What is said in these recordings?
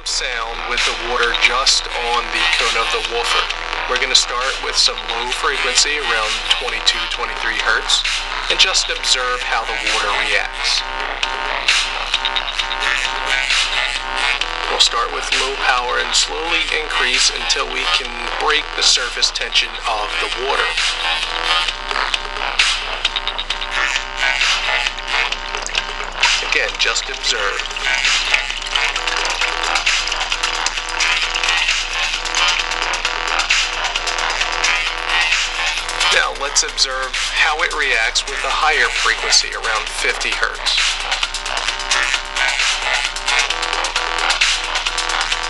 some sound with the water just on the cone of the woofer. We're going to start with some low frequency around 22-23 hertz and just observe how the water reacts. We'll start with low power and slowly increase until we can break the surface tension of the water. Again, just observe. Now let's observe how it reacts with a higher frequency, around 50 hertz.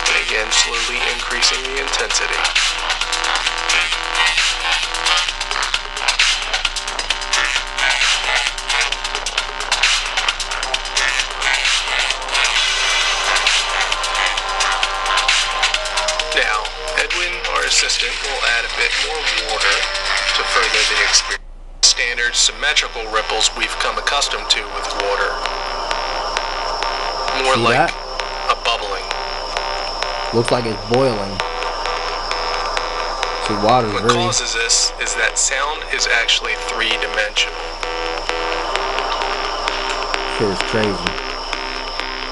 And again, slowly increasing the intensity. Now, Edwin, our assistant, will add a bit more water to further the experience. Standard symmetrical ripples we've come accustomed to with water. More like a bubbling. Looks like it's boiling. See, water's What causes this is that sound is actually three-dimensional. Shit is crazy.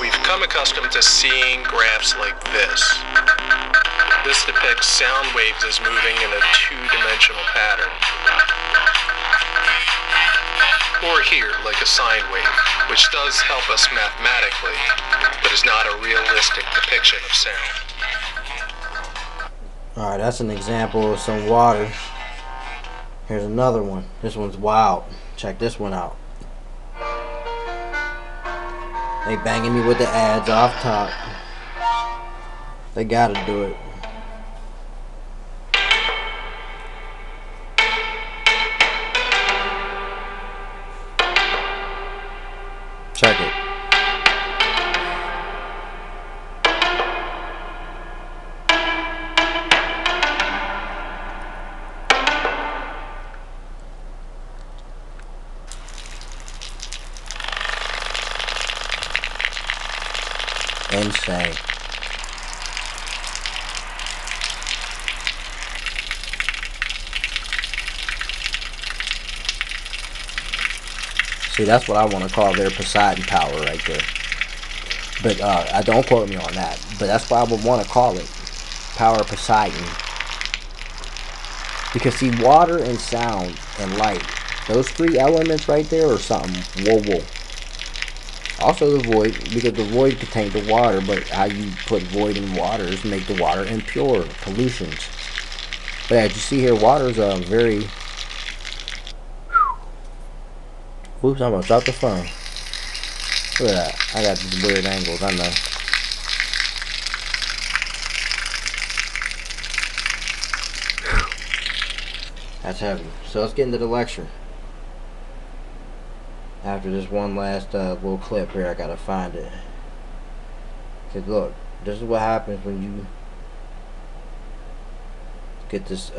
We've come accustomed to seeing graphs like this. This depicts sound waves as moving in a two-dimensional pattern. Or here, like a sine wave, which does help us mathematically, but is not a realistic depiction of sound. Alright, that's an example of some water. Here's another one. This one's wild. Check this one out. They banging me with the ads off top. They gotta do it. Check it. Insane. See, that's what I want to call their Poseidon power right there. But I don't quote me on that. But that's what I would want to call it. Power of Poseidon. Because see, water and sound and light, those three elements right there are something. Whoa. Also the void, because the void contains the water, but how you put void in water is make the water impure, pollutions. But as you see here, water is very... Oops, I'm gonna drop the phone. Look at that. I got these weird angles, I know. That's heavy. So let's get into the lecture. After this one last little clip here, I gotta find it. Cause look, this is what happens when you get this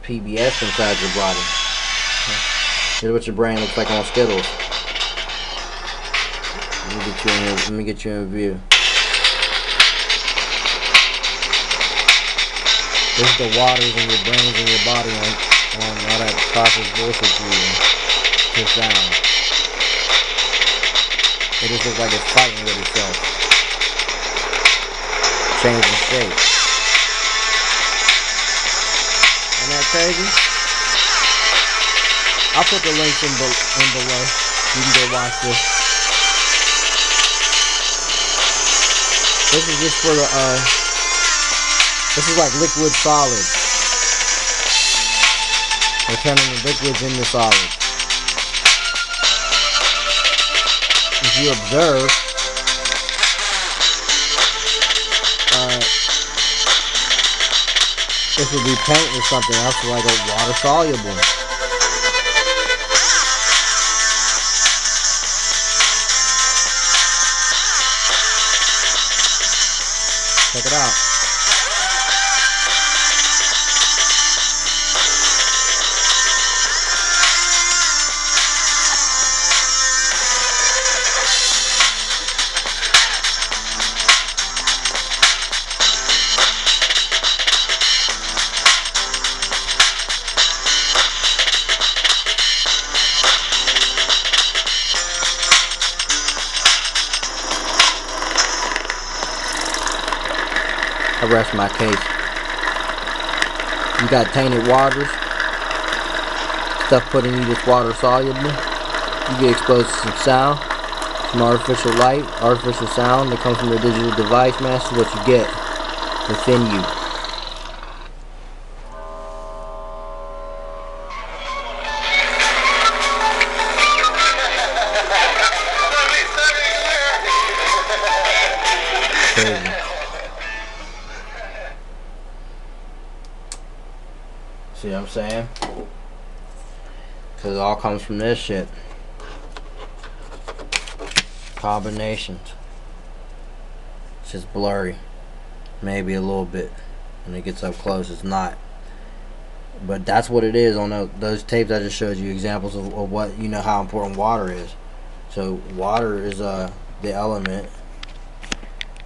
PBS inside your body. Here's what your brain looks like on Skittles. Let me get you in view. This is the waters in your brains and your body on all that processed bullshit you push down. It just looks like it's fighting with itself. Changing shape. Isn't that crazy? I'll put the links in below. You can go watch this. This is just for the this is like liquid solids. They're turning the liquids into solids. If you observe, this would be paint or something else, like a water soluble. Check it out. I rest my case. You got tainted waters, stuff put in you that's water soluble. You get exposed to some sound, some artificial light, artificial sound that comes from the digital device, man. That's what you get within you. Crazy. See what I'm saying? Because it all comes from this shit. Combinations. It's just blurry. Maybe a little bit. When it gets up close, it's not. But that's what it is on those tapes I just showed you. Examples of what, you know, how important water is. So water is the element.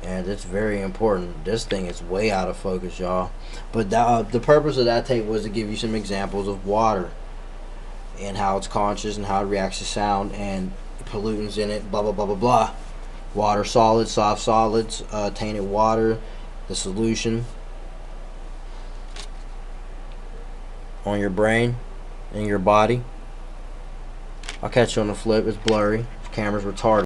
And it's very important. This thing is way out of focus, y'all. But the purpose of that tape was to give you some examples of water and how it's conscious and how it reacts to sound and pollutants in it, blah blah blah blah blah. Water solids, soft solids, tainted water, the solution on your brain and your body. I'll catch you on the flip. It's blurry. The camera's retarded.